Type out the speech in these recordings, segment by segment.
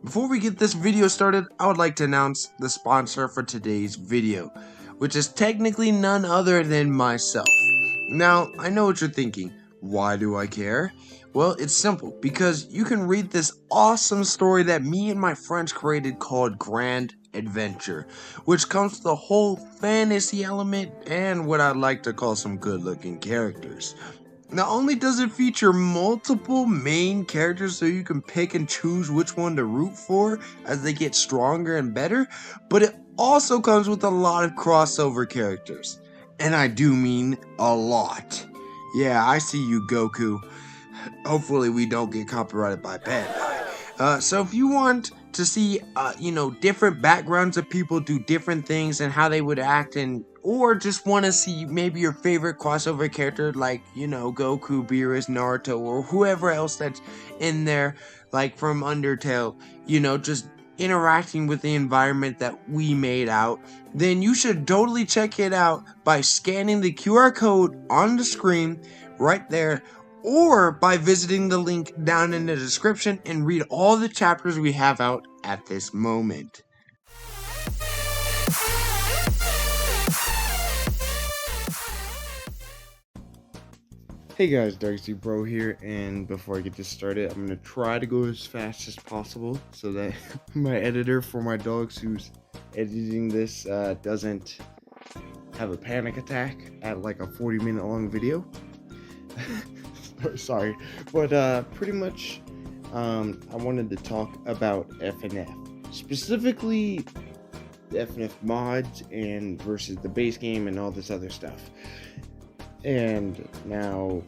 Before we get this video started, I would like to announce the sponsor for today's video, which is technically none other than myself. Now, I know what you're thinking. Why do I care? Well, it's simple, because you can read this awesome story that me and my friends created called Grand Adventure, which comes with a whole fantasy element and what I'd like to call some good looking characters. Not only does it feature multiple main characters so you can pick and choose which one to root for as they get stronger and better, but it also comes with a lot of crossover characters. And I do mean a lot. Yeah, I see you, Goku. Hopefully we don't get copyrighted by Bandai. So if you want to see, different backgrounds of people do different things and how they would act, and or just want to see maybe your favorite crossover character like, Goku, Beerus, Naruto, or whoever else that's in there, like from Undertale, just interacting with the environment that we made out, then you should totally check it out by scanning the QR code on the screen right there, or by visiting the link down in the description and read all the chapters we have out at this moment. Hey guys, Darcy Bro here, and before I get this started, I'm gonna try to go as fast as possible so that my editor for my dogs who's editing this doesn't have a panic attack at like a 40-minute long video. Sorry, but pretty much I wanted to talk about FNF, specifically the FNF mods and versus the base game and all this other stuff. And now,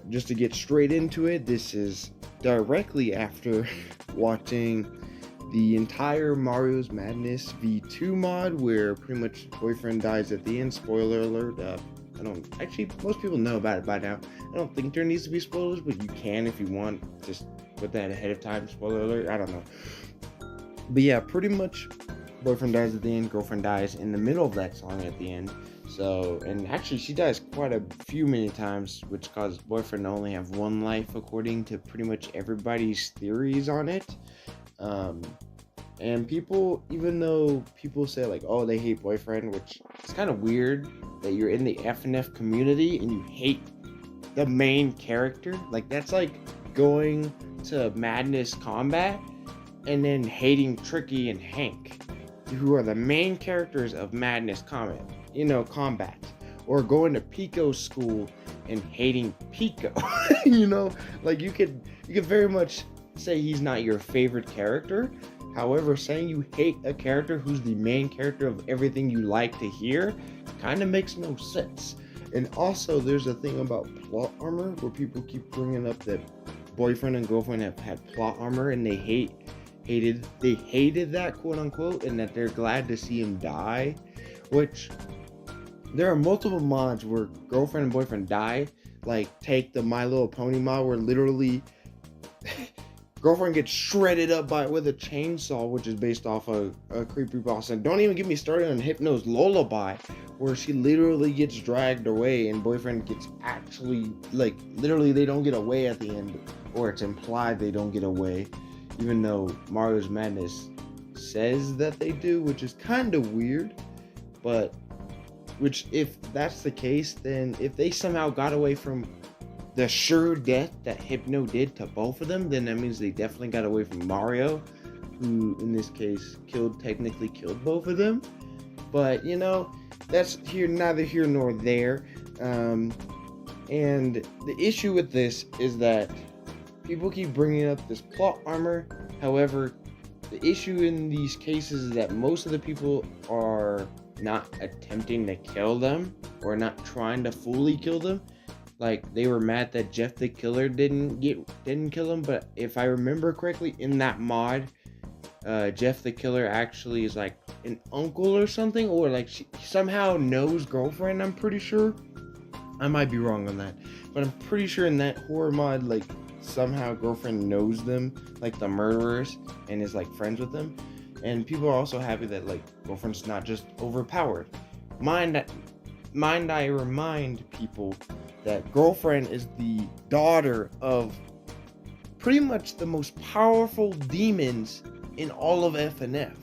just to get straight into it, this is directly after watching the entire Mario's Madness V2 mod, where pretty much boyfriend dies at the end. Spoiler alert. Most people know about it by now. I don't think there needs to be spoilers, but you can if you want. Just put that ahead of time. Spoiler alert. I don't know. But yeah, pretty much boyfriend dies at the end, girlfriend dies in the middle of that song at the end. So, and actually she dies quite a few many times, which causes boyfriend to only have one life according to pretty much everybody's theories on it. And people, even though people say like, oh, they hate boyfriend, which is kind of weird that you're in the FNF community and you hate the main character. Like, that's like going to Madness Combat and then hating Tricky and Hank, who are the main characters of Madness Combat, or going to Pico school and hating Pico. Like you could very much say he's not your favorite character. However, saying you hate a character who's the main character of everything you like to hear kind of makes no sense. And also, there's a thing about plot armor where people keep bringing up that boyfriend and girlfriend have had plot armor and they hated that, quote unquote, and that they're glad to see him die, which there are multiple mods where girlfriend and boyfriend die. Like, take the My Little Pony mod where literally girlfriend gets shredded up with a chainsaw, which is based off a creepy boss. And don't even get me started on Hypno's Lullaby, where she literally gets dragged away and boyfriend gets actually, like, literally they don't get away at the end, or it's implied they don't get away, even though Mario's Madness says that they do, which is kind of weird. But which, if that's the case, then if they somehow got away from the sure death that Hypno did to both of them, then that means they definitely got away from Mario, who in this case technically killed both of them. But that's neither here nor there. And the issue with this is that people keep bringing up this plot armor. However, the issue in these cases is that most of the people are not attempting to kill them, or not trying to fully kill them. Like, they were mad that Jeff the Killer didn't kill him, but if I remember correctly, in that mod, Jeff the Killer actually is like an uncle or something, or like she somehow knows girlfriend. I'm pretty sure. I might be wrong on that, but I'm pretty sure in that horror mod, like, somehow girlfriend knows them, like the murderers, and is like friends with them. And people are also happy that, like, girlfriend's not just overpowered. Mind I remind people that girlfriend is the daughter of pretty much the most powerful demons in all of FNF.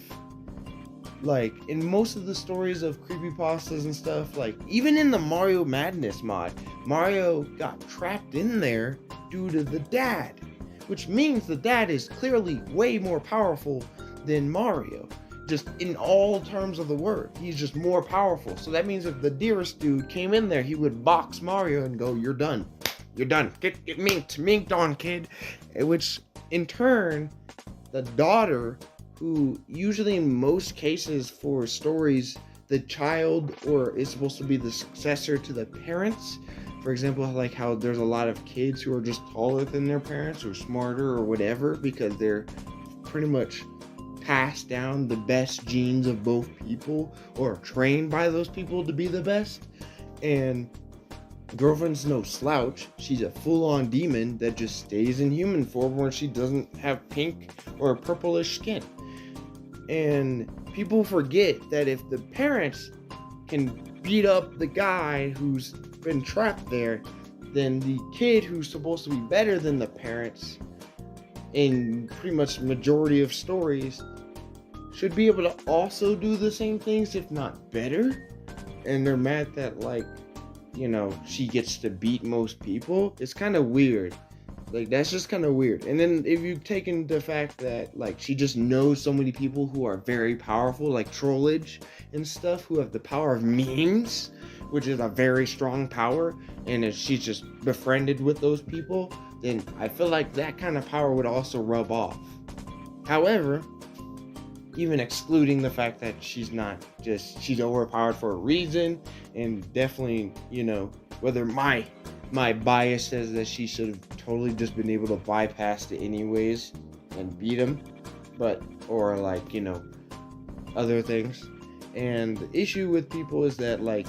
Like, in most of the stories of creepypastas and stuff, like, even in the Mario Madness mod, Mario got trapped in there due to the dad, which means the dad is clearly way more powerful than Mario. Just in all terms of the word, he's just more powerful. So that means if the dearest dude came in there, he would box Mario and go, "You're done. You're done. Get minked on, kid." Which, in turn, the daughter, who usually in most cases for stories, the child or is supposed to be the successor to the parents. For example, like how there's a lot of kids who are just taller than their parents or smarter or whatever because they're pretty much passed down the best genes of both people or trained by those people to be the best. And girlfriend's no slouch. She's a full-on demon that just stays in human form where she doesn't have pink or purplish skin. And people forget that if the parents can beat up the guy who's been trapped there, then the kid who's supposed to be better than the parents in pretty much the majority of stories should be able to also do the same things, if not better. And they're mad that, like, you know, she gets to beat most people. It's kind of weird. Like, that's just kind of weird. And then if you take into the fact that, like, she just knows so many people who are very powerful, like Trollage and stuff, who have the power of memes, which is a very strong power, and if she's just befriended with those people, then I feel like that kind of power would also rub off. However, even excluding the fact that she's overpowered for a reason, and definitely, you know, whether my bias says that she should have totally just been able to bypass it anyways and beat him, or like, you know, other things. And the issue with people is that, like,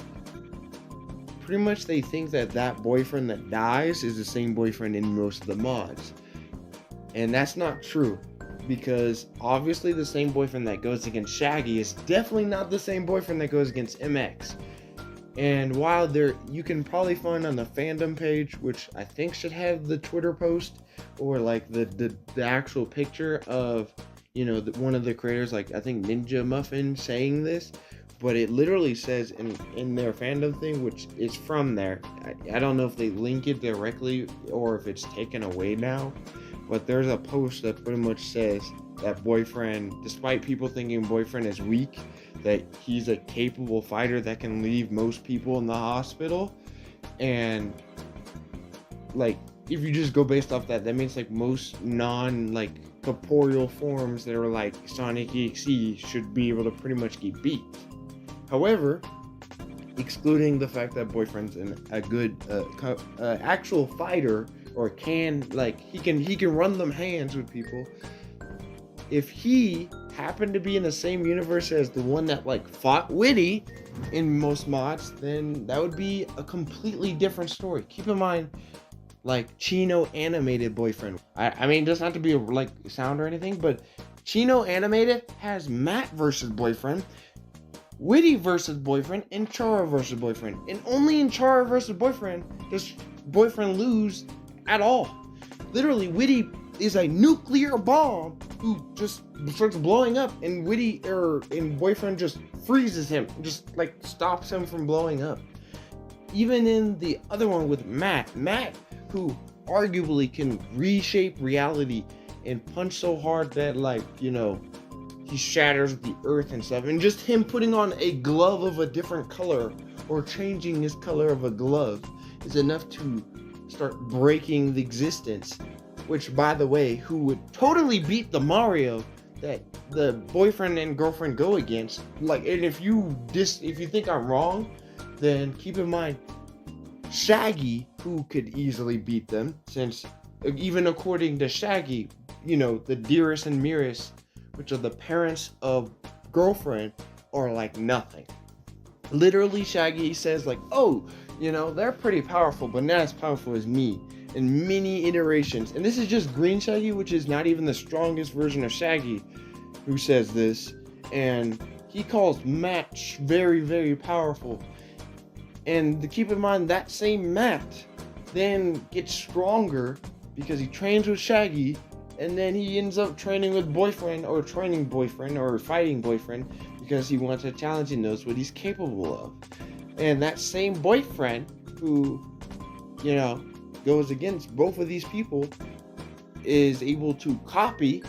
pretty much they think that boyfriend that dies is the same boyfriend in most of the mods. And that's not true. Because obviously the same boyfriend that goes against Shaggy is definitely not the same boyfriend that goes against MX. And while you can probably find on the fandom page, which I think should have the Twitter post or like the actual picture of, you know, one of the creators, like I think Ninja Muffin saying this, but it literally says in their fandom thing, which is from there. I don't know if they link it directly or if it's taken away now. But there's a post that pretty much says that boyfriend, despite people thinking boyfriend is weak, that he's a capable fighter that can leave most people in the hospital. And like, if you just go based off that means like most corporeal forms that are like Sonic EXE should be able to pretty much get beat. However, excluding the fact that boyfriend's a good actual fighter, or he can run them hands with people. If he happened to be in the same universe as the one that like fought Witty in most mods, then that would be a completely different story. Keep in mind, like, Chino animated boyfriend. I mean, it doesn't have to be a like sound or anything, but Chino animated has Matt versus boyfriend, Witty versus boyfriend, and Chara versus boyfriend. And only in Chara versus boyfriend does boyfriend lose at all. Literally, Witty is a nuclear bomb who just starts blowing up, and boyfriend just freezes him, just like stops him from blowing up. Even in the other one with Matt, who arguably can reshape reality and punch so hard that, like, you know, he shatters the earth and stuff, and just him putting on a glove of a different color or changing his color of a glove is enough to start breaking the existence. Which, by the way, who would totally beat the Mario that the boyfriend and girlfriend go against. Like, and if you think I'm wrong, then keep in mind Shaggy, who could easily beat them, since even according to Shaggy, you know, the Dearest and Mirrorest, which are the parents of girlfriend, are like nothing. Literally, Shaggy says like, oh, you know, they're pretty powerful, but not as powerful as me in many iterations. And this is just Green Shaggy, which is not even the strongest version of Shaggy, who says this. And he calls Matt very, very powerful. And to keep in mind, that same Matt then gets stronger because he trains with Shaggy, and then he ends up training with boyfriend or training boyfriend or fighting boyfriend because he wants a challenge and knows what he's capable of. And that same boyfriend who, goes against both of these people is able to copy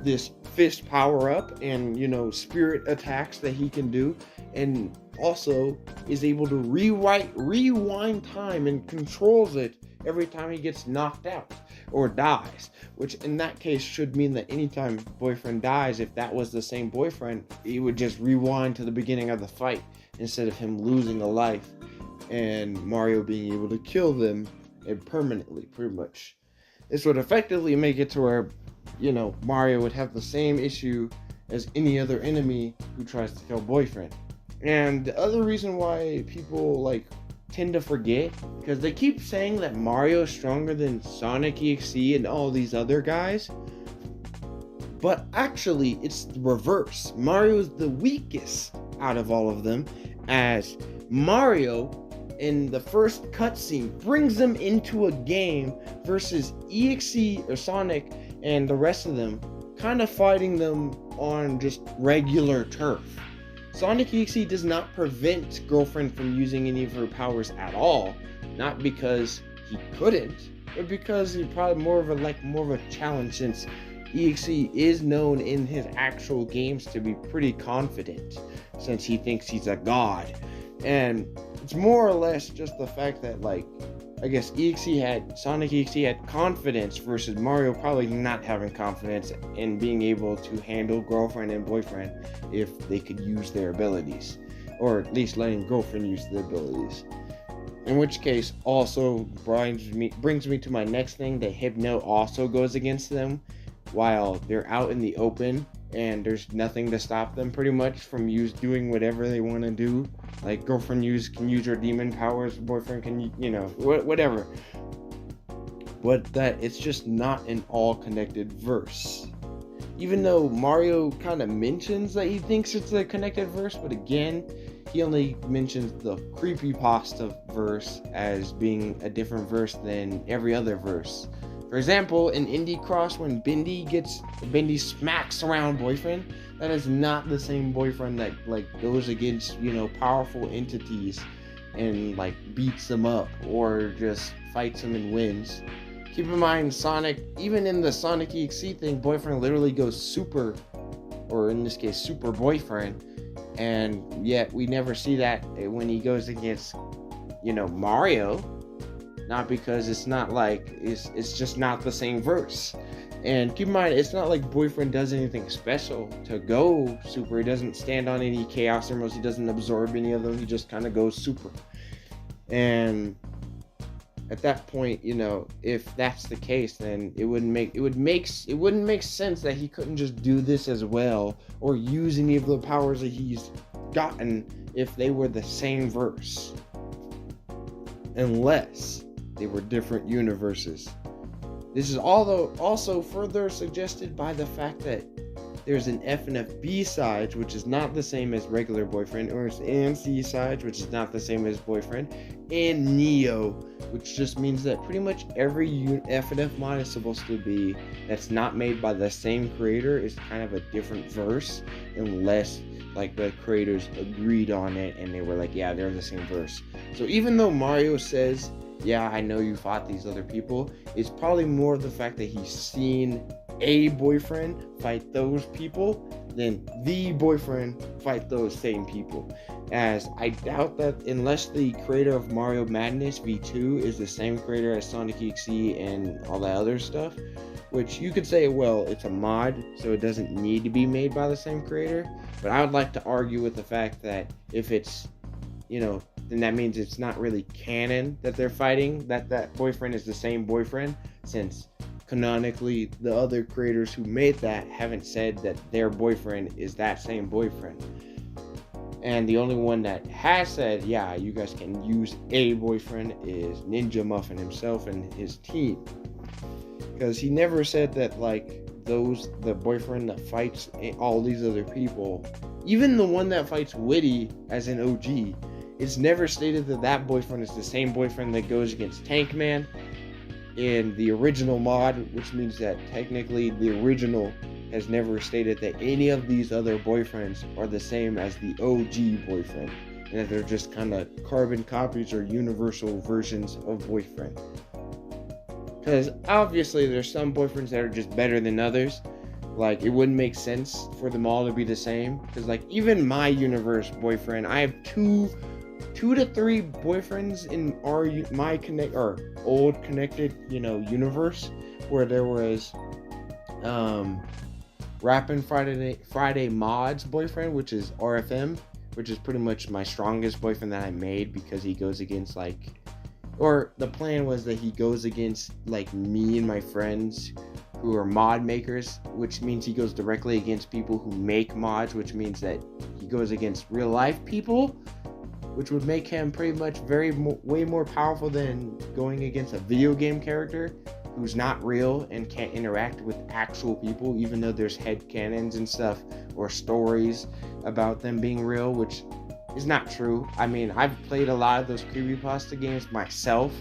this fist power up and, spirit attacks that he can do, and also is able to rewind time and controls it every time he gets knocked out or dies, which in that case should mean that anytime boyfriend dies, if that was the same boyfriend, he would just rewind to the beginning of the fight instead of him losing a life and Mario being able to kill them permanently, pretty much. This would effectively make it to where, Mario would have the same issue as any other enemy who tries to kill boyfriend. And the other reason why people tend to forget, because they keep saying that Mario is stronger than Sonic EXE and all these other guys, but actually it's the reverse. Mario is the weakest out of all of them, as Mario in the first cutscene brings them into a game versus EXE or Sonic and the rest of them kind of fighting them on just regular turf. Sonic EXE does not prevent Girlfriend from using any of her powers at all, not because he couldn't, but because it's probably more of a challenge, since EXE is known in his actual games to be pretty confident, since he thinks he's a god. And it's more or less just the fact that I guess Sonic EXE had confidence versus Mario probably not having confidence in being able to handle Girlfriend and Boyfriend if they could use their abilities, or at least letting Girlfriend use their abilities. In which case, also brings me to my next thing, that Hypno also goes against them while they're out in the open, and there's nothing to stop them pretty much from doing whatever they want to do. Like Girlfriend can use her demon powers, Boyfriend can, whatever. But that it's just not an all-connected verse. Even though Mario kind of mentions that he thinks it's a connected verse, but again, he only mentions the creepypasta verse as being a different verse than every other verse. For example, in Indie Cross, when Bendy smacks around Boyfriend, that is not the same Boyfriend that goes against, powerful entities and beats them up or just fights them and wins. Keep in mind, Sonic, even in the Sonic EXE thing, Boyfriend literally goes super, or in this case, Super Boyfriend, and yet we never see that when he goes against, Mario. Not because it's not it's just not the same verse. And keep in mind, it's not like Boyfriend does anything special to go super. He doesn't stand on any chaos emeralds. He doesn't absorb any of them. He just kind of goes super. And at that point, if that's the case, then it wouldn't make sense that he couldn't just do this as well or use any of the powers that he's gotten if they were the same verse, unless they were different universes. This is also further suggested by the fact that there's an FNF B-side, which is not the same as regular Boyfriend, or an C-side, which is not the same as Boyfriend, and Neo, which just means that pretty much every FNF mod is supposed to be that's not made by the same creator is kind of a different verse, unless the creators agreed on it and they were like, yeah, they're the same verse. So even though Mario says, yeah, I know you fought these other people, it's probably more the fact that he's seen a Boyfriend fight those people than the Boyfriend fight those same people. As I doubt that, unless the creator of Mario Madness V2 is the same creator as Sonic EXE and all that other stuff, which you could say, well, it's a mod, so it doesn't need to be made by the same creator. But I would like to argue with the fact that if it's, then that means it's not really canon that they're fighting, that Boyfriend is the same Boyfriend, since canonically the other creators who made that haven't said that their Boyfriend is that same Boyfriend. And the only one that has said, yeah, you guys can use a Boyfriend is Ninja Muffin himself and his team. Because he never said that the Boyfriend that fights all these other people, even the one that fights Witty as an OG, it's never stated that Boyfriend is the same Boyfriend that goes against Tank Man. in the original mod, which means that technically the original has never stated that any of these other boyfriends are the same as the OG boyfriend, and that they're just kind of carbon copies or universal versions of boyfriend. Because obviously there's some boyfriends that are just better than others. Like, it wouldn't make sense for them all to be the same. Because, like, even my universe boyfriend, I have two to three boyfriends in my old connected, universe, where there was Rappin' Friday Mod's boyfriend, which is RFM, which is pretty much my strongest boyfriend that I made, because he goes against or the plan was that he goes against like me and my friends who are mod makers, which means he goes directly against people who make mods, which means that he goes against real life people, which would make him pretty much way more powerful than going against a video game character who's not real and can't interact with actual people, even though there's headcanons and stuff or stories about them being real, which is not true. I mean, I've played a lot of those creepypasta games myself,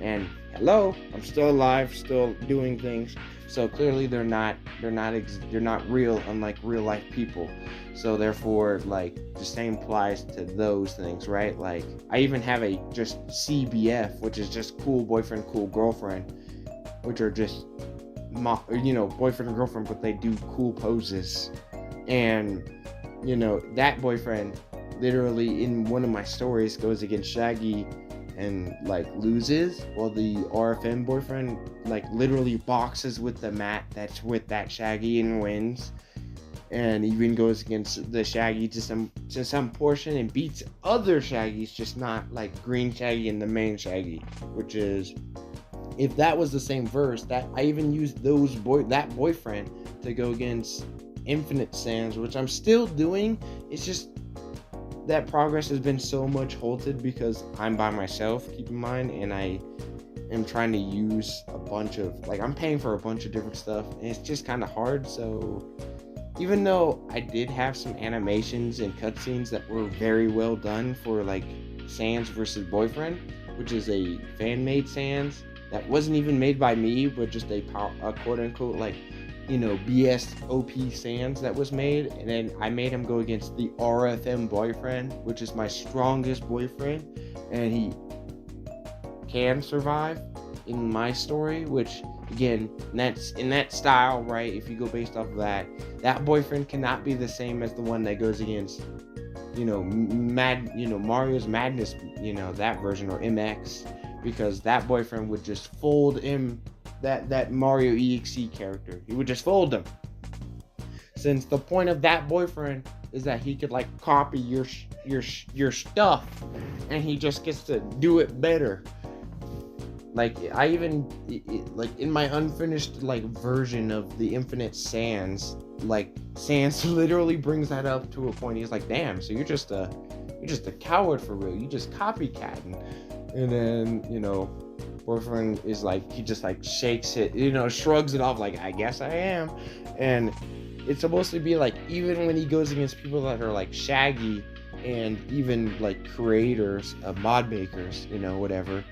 and hello, I'm still alive, still doing things. So clearly they're not real, unlike real life people. So therefore, like, the same applies to those things, right? Like, I even have a just CBF, which is just cool boyfriend, cool girlfriend, which are just boyfriend and girlfriend, but they do cool poses. And that boyfriend literally in one of my stories goes against Shaggy and like loses, while the RFM boyfriend like literally boxes with the mat that's with that Shaggy and wins, and even goes against the Shaggy to some portion and beats other Shaggies, just not like Green Shaggy and the main Shaggy, which is, if that was the same verse, that I even used that boyfriend to go against Infinite Sands, which I'm still doing. It's just that progress has been so much halted because I'm by myself, keep in mind, and I am trying to use a bunch of, I'm paying for a bunch of different stuff, and it's just kind of hard. So even though I did have some animations and cutscenes that were very well done for like Sans versus Boyfriend, which is a fan-made Sans that wasn't even made by me, but just a quote-unquote BS OP Sans that was made, and then I made him go against the RFM boyfriend, which is my strongest boyfriend, and he can survive in my story, which again, that's in that style, right? If you go based off of that boyfriend cannot be the same as the one that goes against Mario's Madness, that version, or MX, because that boyfriend would just fold him, that Mario EXE character. He would just fold him. Since the point of that boyfriend is that he could copy your stuff, and he just gets to do it better. I even in my unfinished version of the Infinite Sans, Sans literally brings that up to a point. He's like, "Damn, so you're just a coward for real. You just copycatting." And then boyfriend is he just shakes it, shrugs it off I guess I am. And it's supposed to be even when he goes against people that are Shaggy and even creators of mod makers, whatever,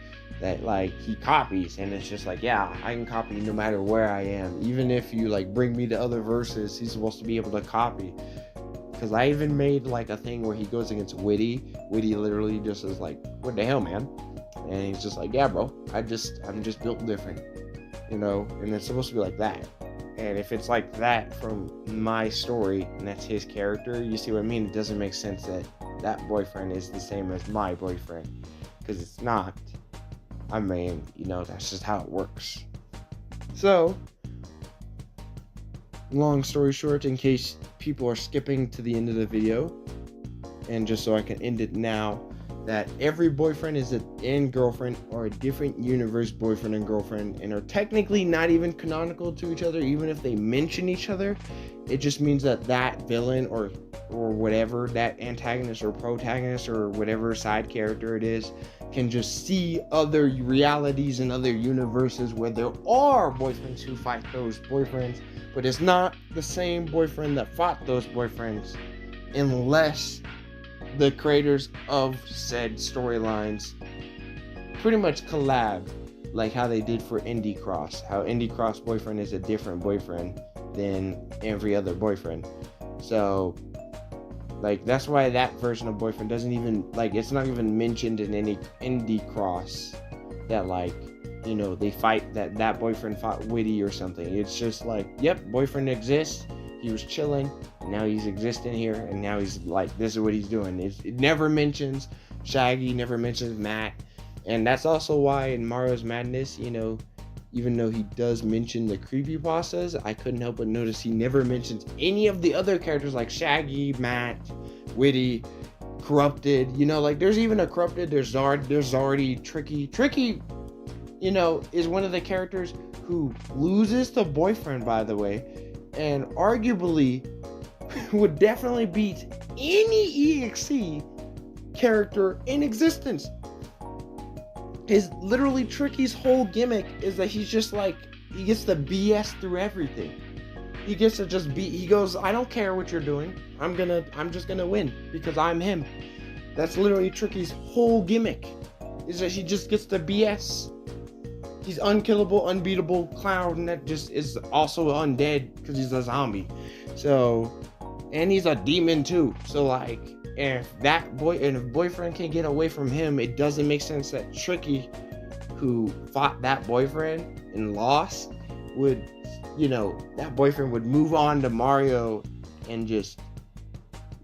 that he copies, and it's just yeah, I can copy no matter where I am. Even if you bring me to other verses, he's supposed to be able to copy. Because I even made a thing where he goes against Witty literally just is what the hell, man? And he's just yeah, bro, I'm just built different, and it's supposed to be like that. And if it's like that from my story, and that's his character, you see what I mean? It doesn't make sense that boyfriend is the same as my boyfriend, because it's not. I mean, that's just how it works. So, long story short, in case people are skipping to the end of the video, and just so I can end it now, that every boyfriend and girlfriend are a different universe boyfriend and girlfriend, and are technically not even canonical to each other, even if they mention each other. It just means that villain or whatever, that antagonist or protagonist or whatever side character it is, can just see other realities and other universes where there are boyfriends who fight those boyfriends, but it's not the same boyfriend that fought those boyfriends, unless the creators of said storylines pretty much collab like how they did for Indie Cross. How Indie Cross boyfriend is a different boyfriend than every other boyfriend. So, like, that's why that version of boyfriend doesn't even, like, it's not even mentioned in any Indie Cross that, like, you know, they fight, that boyfriend fought Witty or something. It's just like, yep, boyfriend exists. He was chilling, and now he's existing here, and now he's like, this is what he's doing. It never mentions Shaggy, never mentions Matt. And that's also why in Mario's Madness, you know, even though he does mention the creepypastas, I couldn't help but notice he never mentions any of the other characters like Shaggy, Matt, Witty, Corrupted. You know, like, there's even a Corrupted, there's already Tricky. Tricky, you know, is one of the characters who loses to boyfriend, by the way, and arguably would definitely beat any EXE character in existence. Is literally Tricky's whole gimmick is that he's just like, he gets to BS through everything. He gets to just be, he goes, I don't care what you're doing. I'm just gonna win because I'm him. That's literally Tricky's whole gimmick, is that he just gets to BS. He's unkillable, unbeatable clown that just is also undead because he's a zombie. So, and he's a demon too. So, like, if boyfriend can get away from him, it doesn't make sense that Tricky, who fought that boyfriend and lost, would, you know, that boyfriend would move on to Mario and just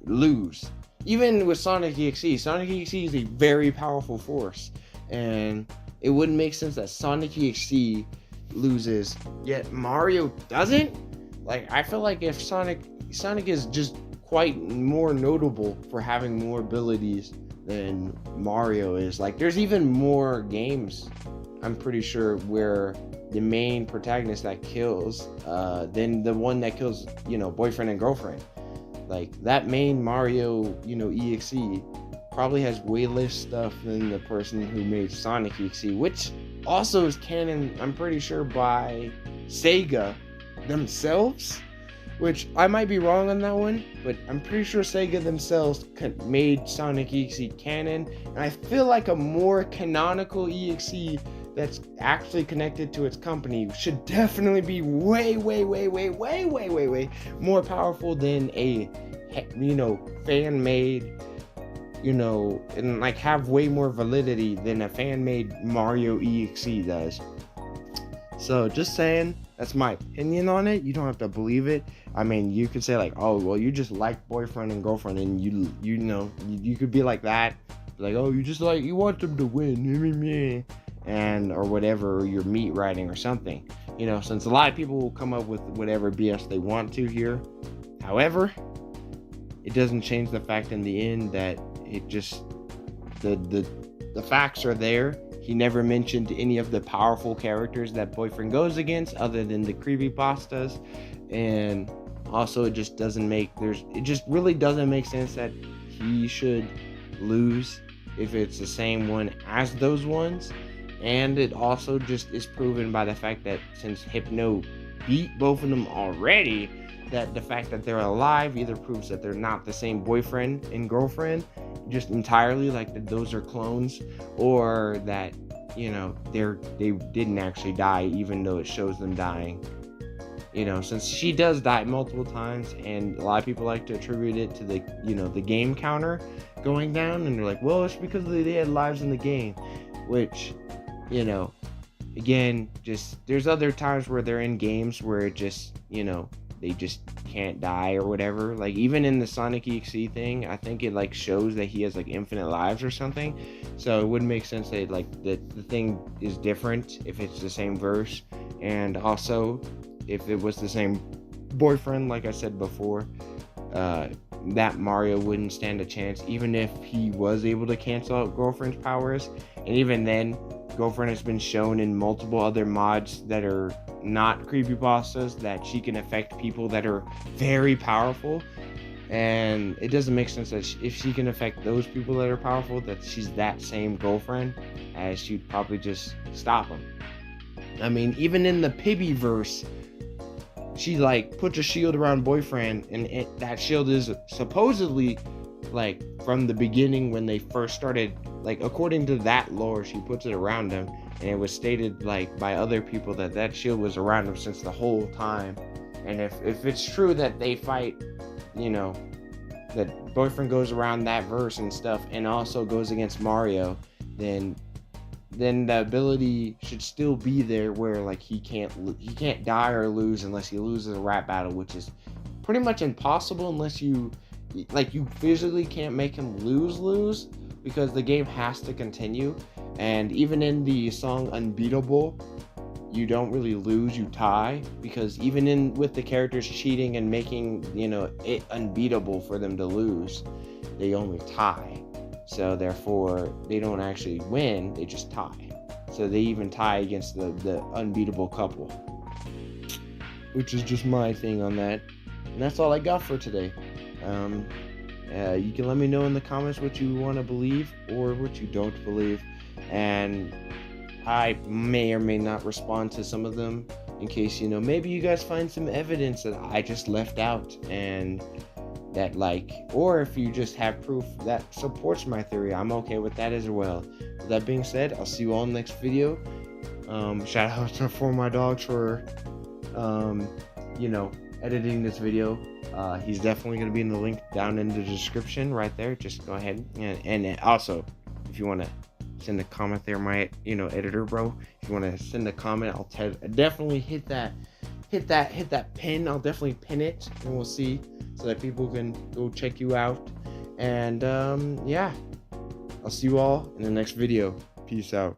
lose. Even with Sonic EXE is a very powerful force, and it wouldn't make sense that Sonic EXE loses, yet Mario doesn't. Like, I feel like if Sonic is just quite more notable for having more abilities than Mario is. Like, there's even more games, I'm pretty sure, where the main protagonist that kills than the one that kills, you know, boyfriend and girlfriend. Like, that main Mario, you know, EXE probably has way less stuff than the person who made Sonic EXE, which also is canon, I'm pretty sure, by Sega themselves. Which, I might be wrong on that one, but I'm pretty sure Sega themselves made Sonic EXE canon. And I feel like a more canonical EXE that's actually connected to its company should definitely be way more powerful than a, you know, fan-made, you know, and like have way more validity than a fan-made Mario EXE does. So, just saying, that's my opinion on it. You don't have to believe it. I mean, you could say like, oh, well, you just like boyfriend and girlfriend, and you know, you could be like that, like, oh, you want them to win, and or whatever, or you're meat writing or something, you know. Since a lot of people will come up with whatever BS they want to here. However, it doesn't change the fact in the end that it just the facts are there. He never mentioned any of the powerful characters that boyfriend goes against other than the creepypastas. And also, it just really doesn't make sense that he should lose if it's the same one as those ones. And it also just is proven by the fact that since Hypno beat both of them already, that the fact that they're alive either proves that they're not the same boyfriend and girlfriend, just entirely, like that those are clones, or that, you know, they didn't actually die even though it shows them dying. You know, since she does die multiple times, and a lot of people like to attribute it to the, you know, the game counter going down, and they're like, well, it's because they had lives in the game, which, you know, again, just there's other times where they're in games where it just, you know, they just can't die or whatever. Like, even in the Sonic EXE thing, I think it like shows that he has like infinite lives or something. So it wouldn't make sense that like the thing is different if it's the same verse. And also, if it was the same boyfriend, like I said before, that Mario wouldn't stand a chance, even if he was able to cancel out girlfriend's powers. And even then, girlfriend has been shown in multiple other mods that are not creepypastas that she can affect people that are very powerful. And it doesn't make sense that if she can affect those people that are powerful, that she's that same girlfriend, as she'd probably just stop them. I mean, even in the Pibby verse, she like puts a shield around boyfriend, and that shield is supposedly like from the beginning when they first started, like according to that lore, she puts it around him, and it was stated like by other people that that shield was around him since the whole time. And if it's true that they fight, you know, that boyfriend goes around that verse and stuff and also goes against Mario, then the ability should still be there where like he can't die or lose unless he loses a rap battle, which is pretty much impossible unless you physically can't make him lose because the game has to continue. And even in the song Unbeatable, you don't really lose, you tie, because even in with the characters cheating and making, you know, it unbeatable for them to lose, they only tie. So therefore they don't actually win, they just tie. So they even tie against the unbeatable couple, which is just my thing on that. And that's all I got for today. You can let me know in the comments what you want to believe or what you don't believe, and I may or may not respond to some of them in case, you know, maybe you guys find some evidence that I just left out, and that or if you just have proof that supports my theory, I'm okay with that as well. With that being said, I'll see you all in the next video. Shout out to for my dogs for editing this video. He's definitely going to be in the link down in the description right there. Just go ahead and also, if you want to send a comment there, my editor bro, if you want to send a comment, I'll definitely hit that pin. I'll definitely pin it, and we'll see, so that people can go check you out. And yeah, I'll see you all in the next video. Peace out.